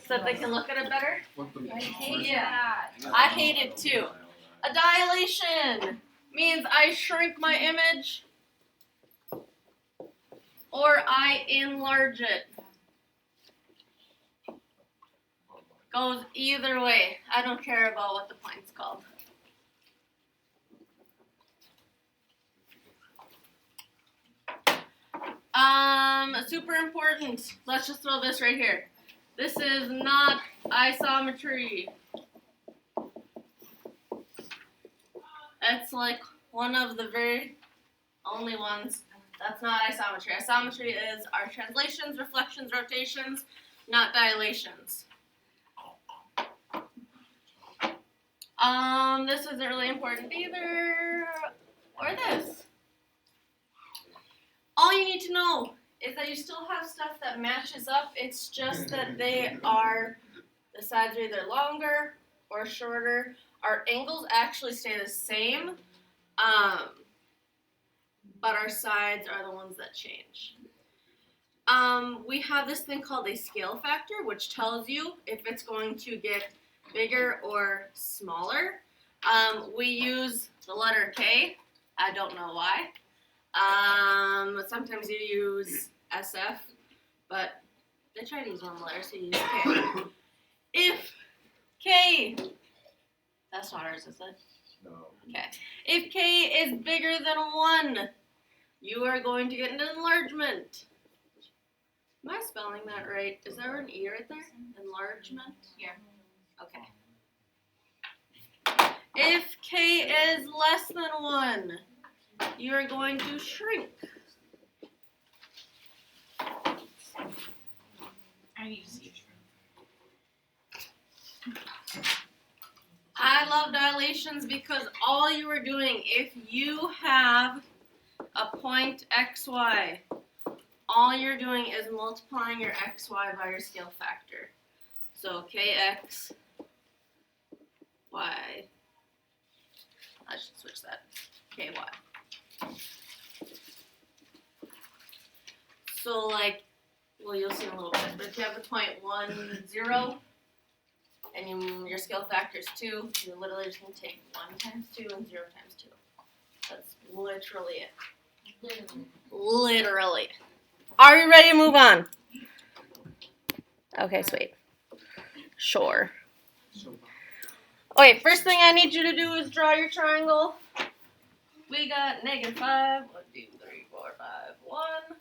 so that they can look at it better. I hate that. I hate it too. A dilation means I shrink my image or I enlarge it. Goes either way. I don't care about what the point's called. Super important. Let's just throw this right here. This is not isometry. It's like one of the very only ones that's not isometry. Isometry is our translations, reflections, rotations, not dilations. This isn't really important either. Or this. All you need to know is that you still have stuff that matches up. It's just that the sides are either longer or shorter. Our angles actually stay the same, but our sides are the ones that change. We have this thing called a scale factor, which tells you if it's going to get bigger or smaller. We use the letter K. I don't know why. Sometimes you use SF, but they try to use normal letters, so you use K. If K, that's not ours, is it? No. Okay. If K is bigger than 1, you are going to get an enlargement. Am I spelling that right? Is there an E right there? Enlargement? Yeah. Okay. If K is less than 1, you are going to shrink. I need to see I love dilations because all you are doing, if you have a point XY, all you're doing is multiplying your XY by your scale factor. So KX, Y, I should switch that, KY. So like, well, you'll see in a little bit, but if you have the point 1, 0, and your scale factor is 2, you're literally just going to take 1 times 2 and 0 times 2. That's literally it. Literally. Are you ready to move on? Okay, sweet. Sure. Okay, first thing I need you to do is draw your triangle. We got -5, 1, 2, 3, 4, 5, 1.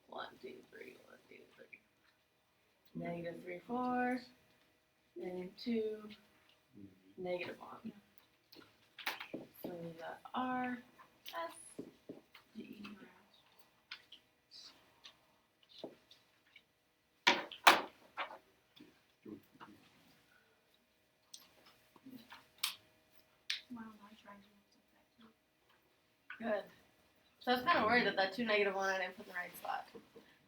1, 2, 3, 1, 2, 3. -3, 4. -2. -1. So we got R, S, D. Good. So I was kind of worried that 2, -1, I didn't put in the right spot.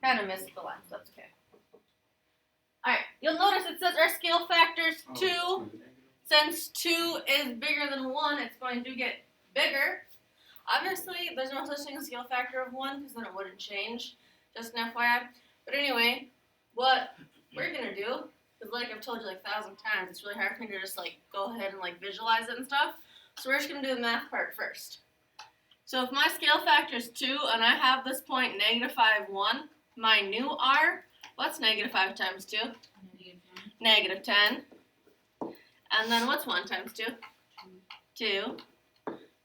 Kind of missed the line, so that's okay. Alright, you'll notice it says our scale factor's 2. Since 2 is bigger than 1, it's going to get bigger. Obviously, there's no such thing as scale factor of 1, because then it wouldn't change. Just an FYI. But anyway, what we're going to do, because like I've told you like 1,000 times, it's really hard for me to just like go ahead and like visualize it and stuff. So we're just going to do the math part first. So if my scale factor is 2 and I have this point -5, 1, my new R, what's -5 times 2? -10. And then what's 1 times 2? 2.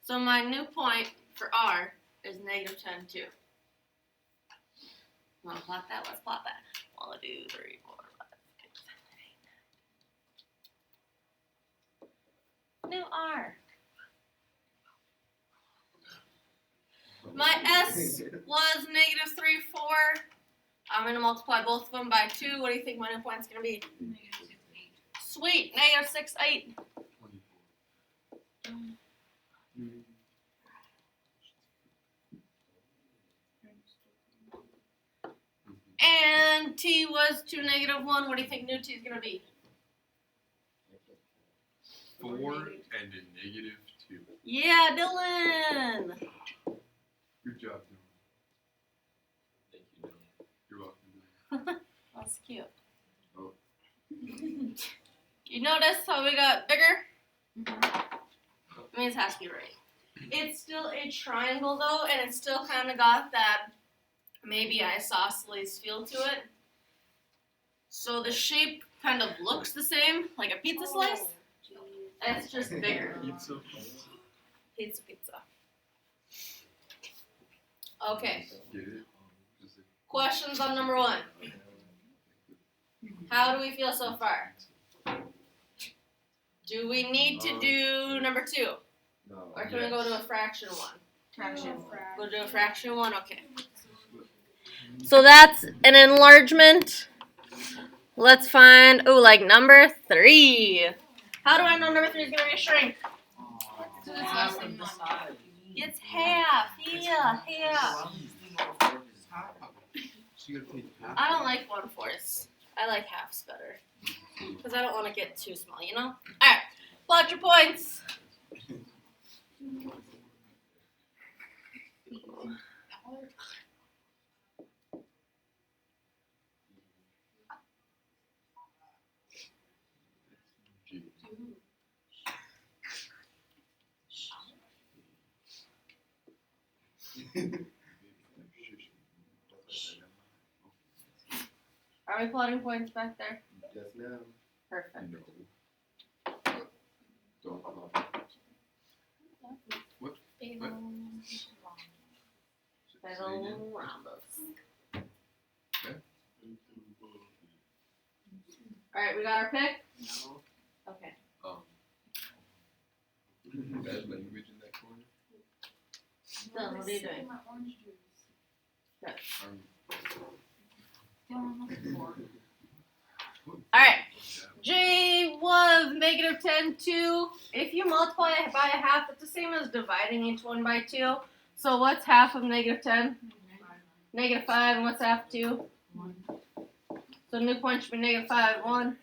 So my new point for R is -10, 2. Want to plot that? Let's plot that. 1, 2, 3, 4, 5, 6, 7, 8, 9. New R. My S was -3, 4. I'm going to multiply both of them by 2. What do you think my new point's going to be? Sweet, -6, 8. And T was 2, -1. What do you think new T is going to be? 4 and a -2. Yeah, Dylan. Good job, Dylan. Thank you, Dylan. You're welcome, Dylan. That's cute. Oh, You notice how we got bigger? It means it has to be right. It's still a triangle though, and it's still kind of got that maybe isosceles feel to it. So the shape kind of looks the same, like a pizza slice. It's just bigger. Pizza. Pizza. Okay. Get it? Questions on number 1. How do we feel so far? Do we need to do number 2? No. Or can we go to a fraction 1? Fraction. Go to a fraction 1? Okay. So that's an enlargement. Let's find, like number 3. How do I know number 3 is going to be a shrink? So it's less than 1. It's half. Yeah, half. I don't like 1/4. I like halves better. Because I don't want to get too small, you know? Alright, plot your points. Are we plotting points back there? Yes, ma'am. Perfect. Don't. What? Alright, we got our pick? No. Okay. Bad language in that corner. Dylan, what are you doing? Alright. J was negative 10, 2. If you multiply it by a half, it's the same as dividing each one by 2. So what's half of negative 10? Negative 5. And what's half of 2? 1. So new point should be negative 5, 1.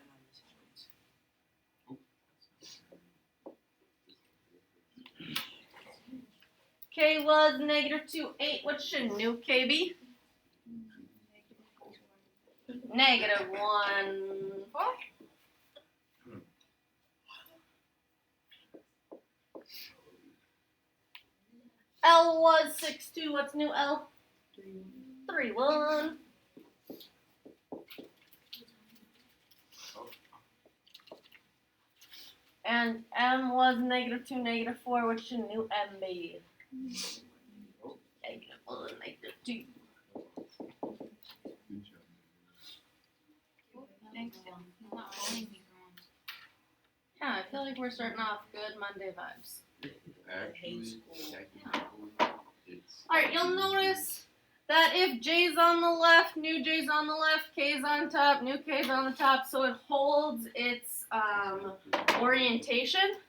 K was negative 2, 8. What should new K be? Negative 1, 4. L was 6, 2. What's new L? 3, 1. And M was negative 2, negative 4. What should new M be? Negative 1, negative 2. Good job. Thanks, Dylan. He's not following me wrong. Yeah, I feel like we're starting off good Monday vibes. Actually, technically, it's. Alright, you'll notice that if J's on the left, new J's on the left, K's on top, new K's on the top, so it holds its orientation.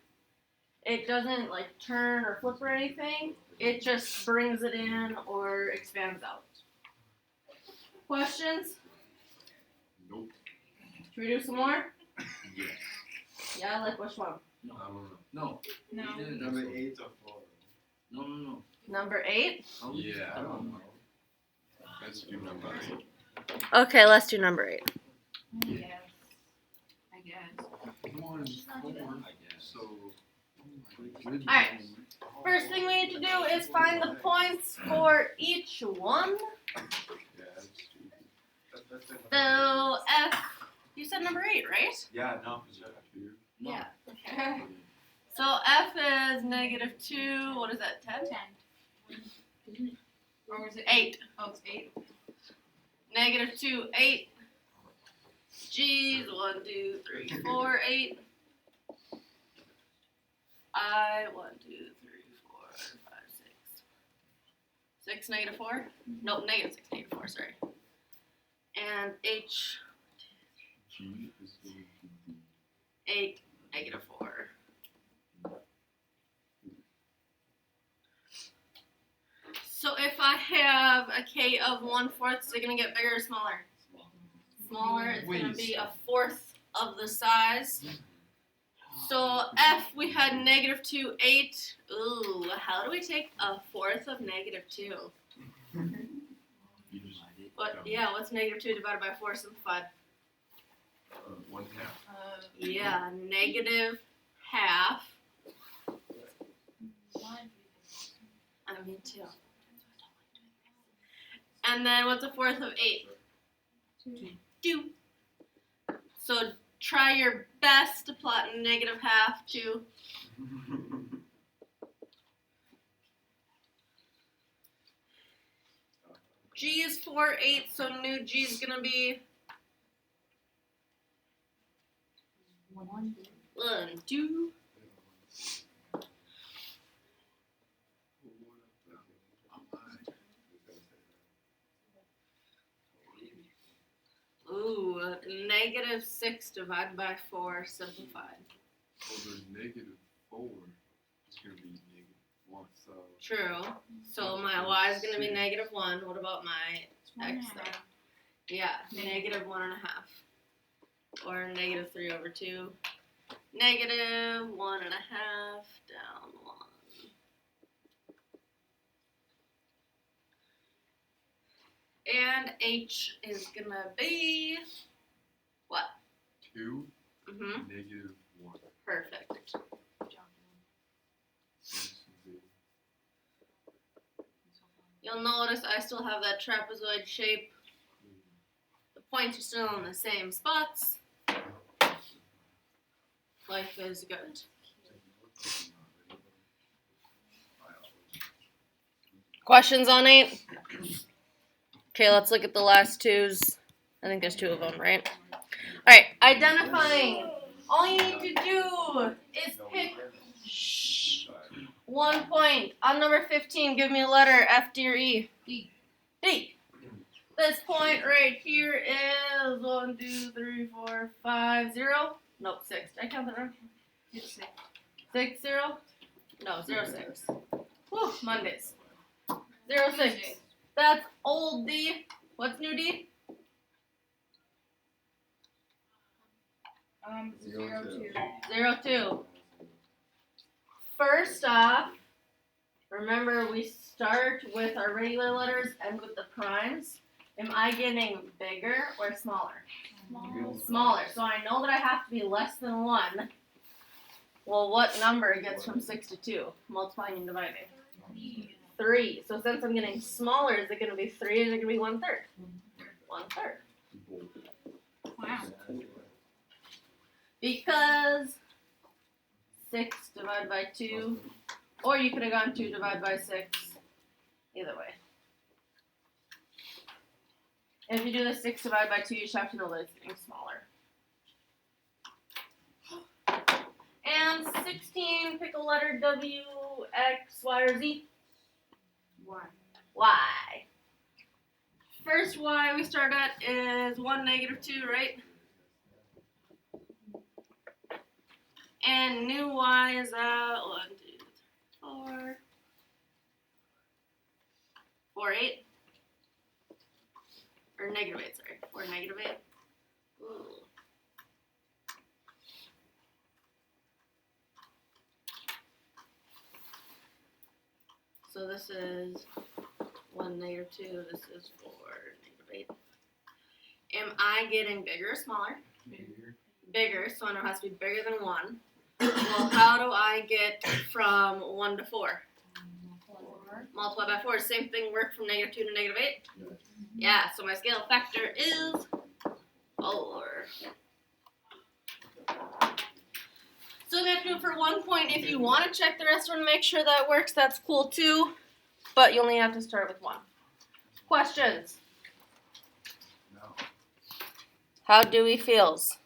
It doesn't like turn or flip or anything. It just brings it in or expands out. Questions? Nope. Should we do some more? Yeah. Yeah, like which one? I don't know. No. Number 8 or 4. No. Number 8? Yeah, I don't know. Let's do number 8. Okay, let's do number 8. Yes. I guess. 1, 4, I guess. so. All Alright. First thing we need to do is find the points for each one. Yeah, that's stupid. So F, you said number 8, right? Yeah, no, for sure. No. Yeah. Okay. So F is negative 2. What is that? 10? 10. Or was it 8. Oh, it's 8. Negative 2, 8. G's 1, 2, 3, 4, 8. I 1, 2, 3, 4, 5, 6. 6, negative 4? Nope, negative 6, negative 4, sorry. And H, G is going to be 8, negative 4. So if I have a K of 1/4, is it going to get bigger or smaller? Smaller. It's going to be a fourth of the size. So F, we had negative 2, 8. Ooh, how do we take a fourth of negative 2? you just What? Yeah, what's negative 2 divided by 4 simplified? 1 half. Yeah, negative half. I mean, too. And then what's a fourth of 8? 2. So try your best to plot negative half to. G is 4/8, so new G is gonna be 1, 2. Ooh, negative 6 divided by 4 simplified. Well, the negative 4 is going to be -1. So True. So my y is gonna be -1. What about my x though? Yeah, negative 1.5. Or negative 3/2. Negative 1.5 down 1. And h is gonna be what? 2, Mm-hmm. -1. Perfect. You'll notice I still have that trapezoid shape. The points are still in the same spots. Life is good. Questions on 8? Okay, let's look at the last 2s. I think there's 2 of them, right? Alright, identifying. All you need to do is pick 1 point. On number 15, give me a letter, F, D, or E. D. D. This point right here is 1, 2, 3, 4, 5, 0. Nope, 6. Did I count that wrong? 6, 0? No, 0, 6. Whew, Mondays. 0, 6. That's old D. What's new D? 0, 2. 0, 2. First off, remember we start with our regular letters and with the primes. Am I getting bigger or smaller? Smaller. So I know that I have to be less than 1. Well, what number gets from 6 to 2? Multiplying and dividing. 3. So since I'm getting smaller, is it going to be 3 or is it going to be 1/3? 1/3. Wow. Because 6 divided by 2, or you could have gone 2 divided by 6. Either way. If you do the 6 divided by 2, you just have to know that it's getting smaller. And 16, pick a letter W, X, Y, or Z. Y. First Y we start at is 1, -2, right? And new Y is at 1, 2, 3, 4. 4/8. Or -8, sorry. 4, -8. Ooh. So this is 1, -2. This is 4, -8. Am I getting bigger or smaller? Bigger, so I know it has to be bigger than 1. Well, how do I get from 1 to 4? Multiply by 4. Same thing work from -2 to -8? Yeah, so my scale factor is 4. So we have to do it for 1 point. If you want to check the rest of them and make sure that works, that's cool too. But you only have to start with 1. Questions? No. How Dewey feels?